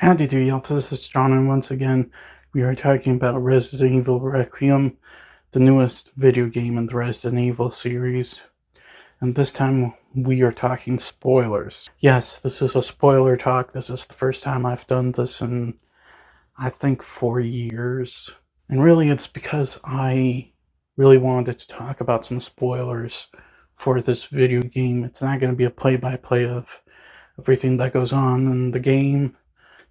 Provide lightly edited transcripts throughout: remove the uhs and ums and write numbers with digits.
Howdy do y'all, this is John, and once again, we are talking about Resident Evil Requiem, the newest video game in the Resident Evil series. And this time, we are talking spoilers. Yes, this is a spoiler talk. This is the first time I've done this in, I think, 4 years. And really, it's because I really wanted to talk about some spoilers for this video game. It's not going to be a play-by-play of everything that goes on in the game.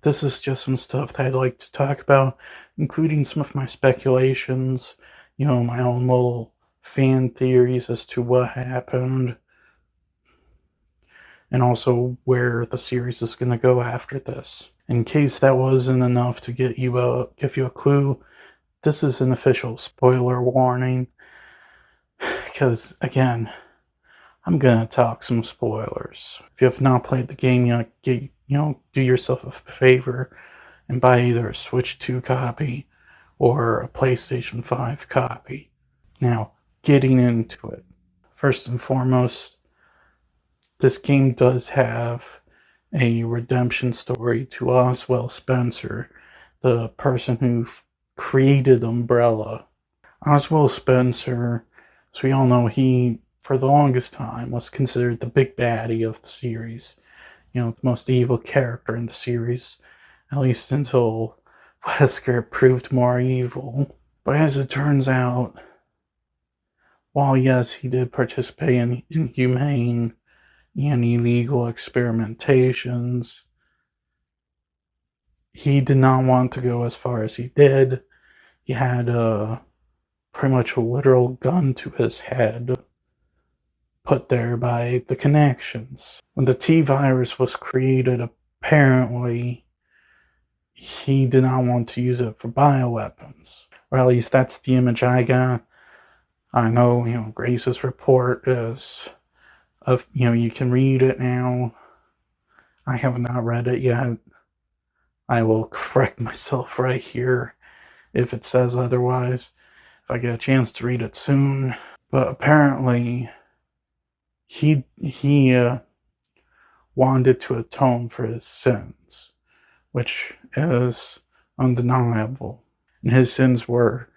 This is just some stuff that I'd like to talk about, including some of my speculations, my own little fan theories as to what happened, and also where the series is going to go after this. In case that wasn't enough to give you a clue, this is an official spoiler warning, because again, I'm gonna talk some spoilers. If you have not played the game yet, do yourself a favor and buy either a Switch 2 copy or a PlayStation 5 copy. Now, getting into it. First and foremost, this game does have a redemption story to Oswald Spencer, the person who created Umbrella. Oswald Spencer, as we all know, he, for the longest time, was considered the big baddie of the series. The most evil character in the series, at least until Wesker proved more evil. But as it turns out, while yes, he did participate in inhumane and illegal experimentations, he did not want to go as far as he did. He had pretty much a literal gun to his head, put there by the connections. When the T-virus was created, apparently, he did not want to use it for bioweapons. Or at least that's the image I got. I know, Grace's report is you can read it now. I have not read it yet. I will correct myself right here if it says otherwise, if I get a chance to read it soon. But apparently, he wanted to atone for his sins, which is undeniable. And his sins were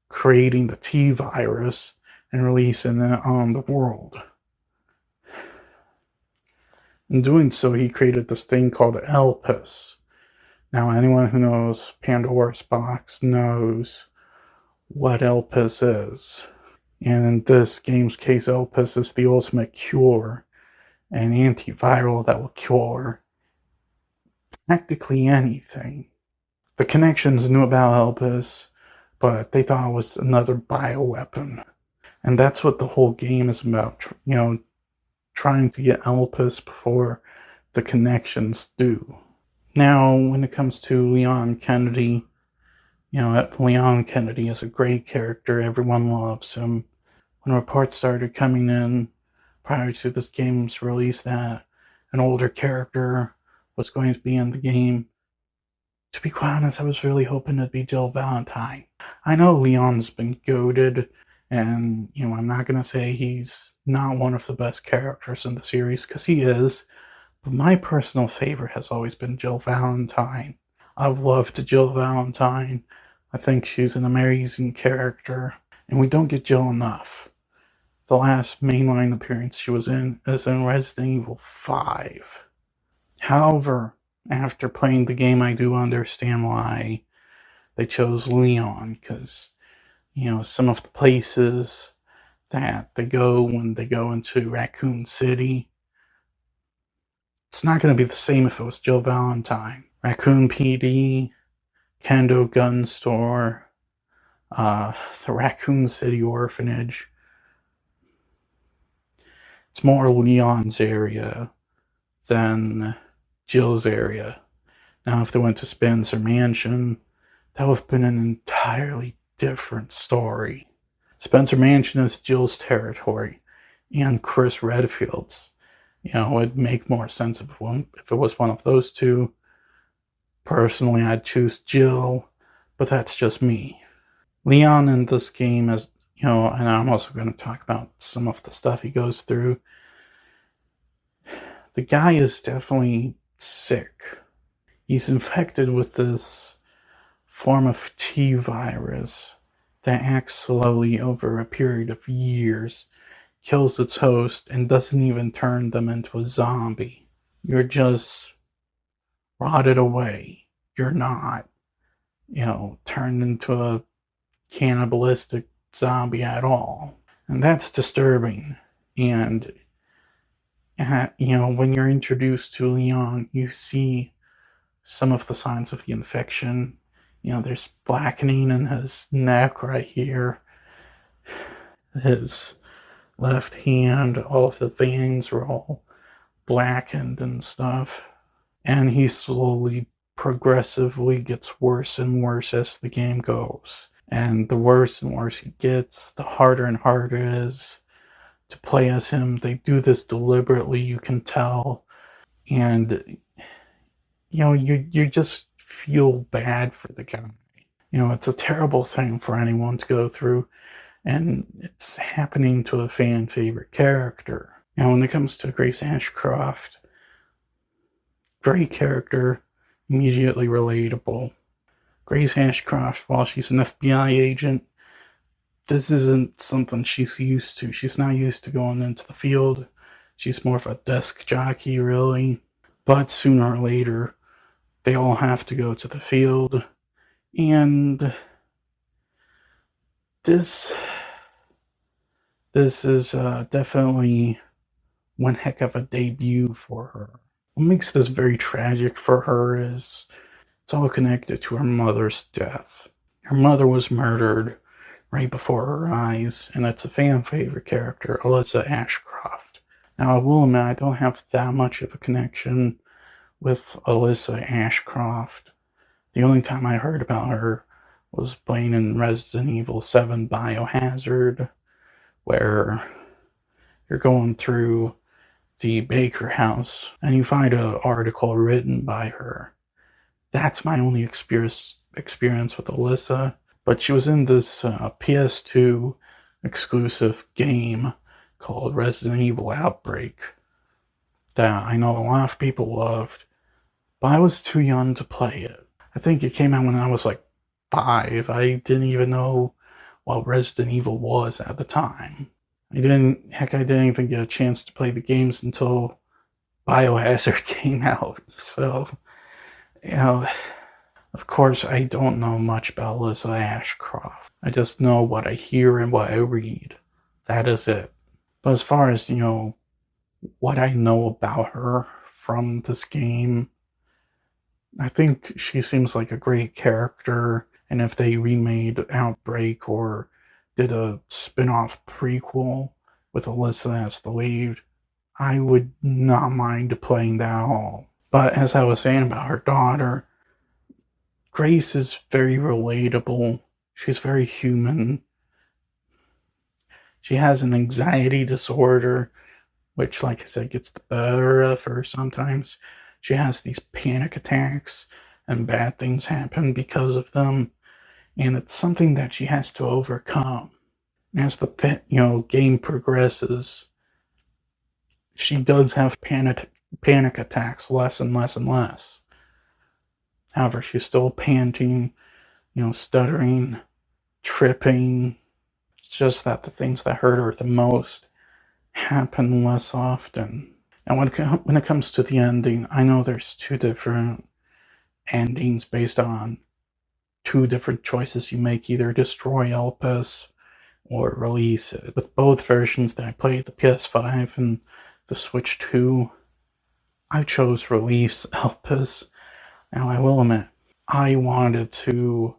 creating the T-virus and releasing it on the world. In doing so, he created this thing called Elpis. Now, anyone who knows Pandora's Box knows what Elpis is. And in this game's case, Elpis is the ultimate cure, an antiviral that will cure practically anything. The connections knew about Elpis, but they thought it was another bioweapon. And that's what the whole game is about, trying to get Elpis before the connections do. Now, when it comes to Leon Kennedy, Leon Kennedy is a great character. Everyone loves him. When reports started coming in prior to this game's release that an older character was going to be in the game, to be quite honest, I was really hoping it'd be Jill Valentine. I know Leon's been goated, and, I'm not going to say he's not one of the best characters in the series, because he is, but my personal favorite has always been Jill Valentine. I've loved Jill Valentine. I think she's an amazing character, and we don't get Jill enough. The last mainline appearance she was in is in Resident Evil 5. However, after playing the game, I do understand why they chose Leon, because, some of the places that they go when they go into Raccoon City, it's not going to be the same if it was Jill Valentine. Raccoon PD, Kendo Gun Store, the Raccoon City Orphanage. It's more Leon's area than Jill's area. Now, if they went to Spencer Mansion, that would have been an entirely different story. Spencer Mansion is Jill's territory, and Chris Redfield's. It'd make more sense if it was one of those two. Personally, I'd choose Jill, but that's just me. Leon in this game is, and I'm also going to talk about some of the stuff he goes through. The guy is definitely sick. He's infected with this form of T virus that acts slowly over a period of years, kills its host, and doesn't even turn them into a zombie. You're just rotted away. You're not, turned into a cannibalistic zombie at all. And that's disturbing. And, when you're introduced to Leon, you see some of the signs of the infection. There's blackening in his neck right here. His left hand, all of the veins are all blackened and stuff. And he slowly, progressively gets worse and worse as the game goes. And the worse and worse he gets, the harder and harder it is to play as him. They do this deliberately, you can tell. And, you just feel bad for the guy. It's a terrible thing for anyone to go through. And it's happening to a fan favorite character. Now, when it comes to Grace Ashcroft, great character, immediately relatable. Grace Ashcroft, while she's an FBI agent, this isn't something she's used to. She's not used to going into the field. She's more of a desk jockey, really. But sooner or later, they all have to go to the field. And this is definitely one heck of a debut for her. What makes this very tragic for her is it's all connected to her mother's death. Her mother was murdered right before her eyes, and it's a fan favorite character, Alyssa Ashcroft. Now, I will admit I don't have that much of a connection with Alyssa Ashcroft. The only time I heard about her was playing in Resident Evil 7 Biohazard, where you're going through the Baker house and you find an article written by her. That's my only experience with Alyssa. But she was in this PS2 exclusive game called Resident Evil Outbreak that I know a lot of people loved, but I was too young to play it. I think it came out when I was like 5. I didn't even know what Resident Evil was at the time. I didn't even get a chance to play the games until Biohazard came out. So, of course, I don't know much about Alyssa Ashcroft. I just know what I hear and what I read. That is it. But as far as, what I know about her from this game, I think she seems like a great character. And if they remade Outbreak or did a spin-off prequel with Alyssa as the lead, I would not mind playing that at all. But as I was saying about her daughter, Grace is very relatable. She's very human. She has an anxiety disorder, which, like I said, gets the better of her sometimes. She has these panic attacks, and bad things happen because of them. And it's something that she has to overcome. As the game progresses, she does have panic attacks less and less and less. However, she's still panting, stuttering, tripping. It's just that the things that hurt her the most happen less often. And when it comes to the ending, I know there's 2 different endings based on 2 different choices you make, either destroy Elpis or release it. With both versions that I played, the PS5 and the Switch 2, I chose release Elpis. Now, I will admit, I wanted to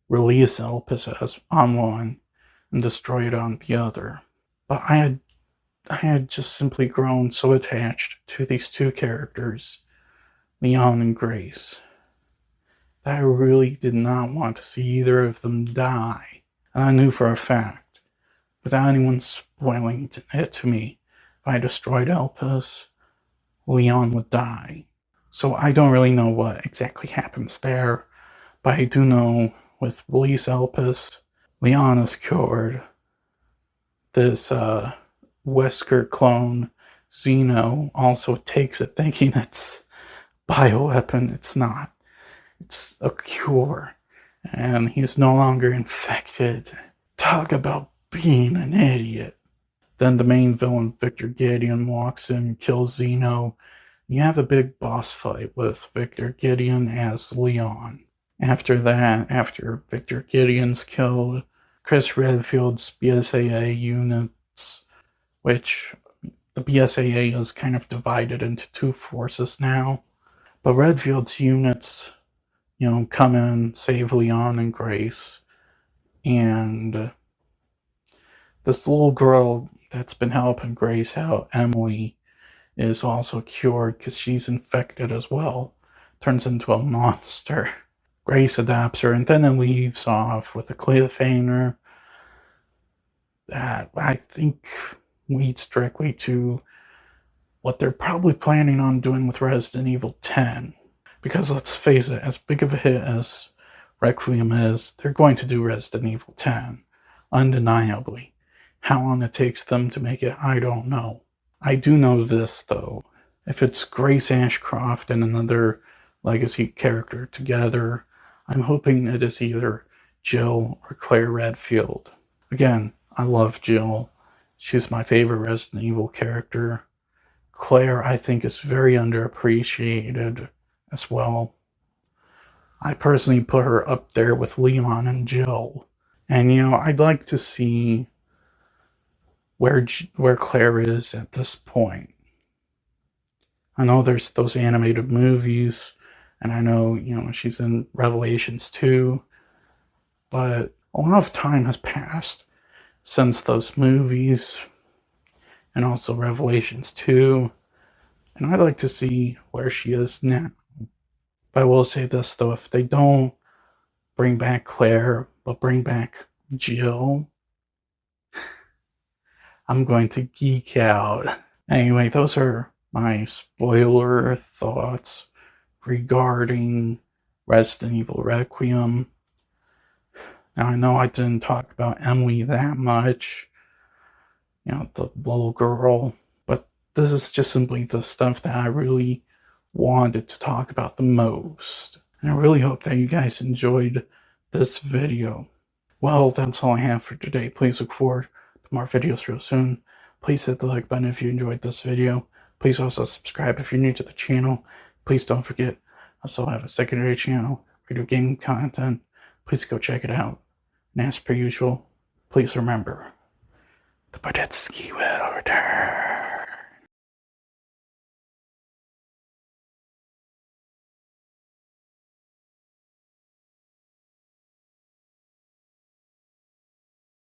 release Elpis as on one and destroy it on the other. But I had just simply grown so attached to these 2 characters, Leon and Grace, that I really did not want to see either of them die. And I knew for a fact, without anyone spoiling it to me, if I destroyed Elpis, Leon would die. So I don't really know what exactly happens there, but I do know with release Elpis, Leon is cured. This Wesker clone, Xeno, also takes it thinking it's bioweapon. It's not. It's a cure. And he's no longer infected. Talk about being an idiot. Then the main villain, Victor Gideon, walks in, kills Zeno. You have a big boss fight with Victor Gideon as Leon. After that, after Victor Gideon's killed, Chris Redfield's BSAA units, which the BSAA is kind of divided into two forces now. But Redfield's units, come in, save Leon and Grace. And this little girl that's been helping Grace out, Emily, is also cured because she's infected as well. Turns into a monster. Grace adopts her and then it leaves off with a cliffhanger that I think leads directly to what they're probably planning on doing with Resident Evil 10. Because let's face it, as big of a hit as Requiem is, they're going to do Resident Evil 10. Undeniably. How long it takes them to make it, I don't know. I do know this, though. If it's Grace Ashcroft and another legacy character together, I'm hoping it is either Jill or Claire Redfield. Again, I love Jill. She's my favorite Resident Evil character. Claire, I think, is very underappreciated as well. I personally put her up there with Leon and Jill. And, I'd like to see where Claire is at this point. I know there's those animated movies, and I know, she's in Revelations 2, but a lot of time has passed since those movies, and also Revelations 2, and I'd like to see where she is now. But I will say this, though, if they don't bring back Claire, but bring back Jill, I'm going to geek out. Anyway, those are my spoiler thoughts regarding Resident Evil Requiem. Now, I know I didn't talk about Emily that much, the little girl, but this is just simply the stuff that I really wanted to talk about the most. And I really hope that you guys enjoyed this video. Well, that's all I have for today. Please look forward to more videos real soon. Please hit the like button if you enjoyed this video. Please also subscribe if you're new to the channel. Please don't forget, I also have a secondary channel, video game content. Please go check it out. And as per usual, please remember, the Badetsky will return.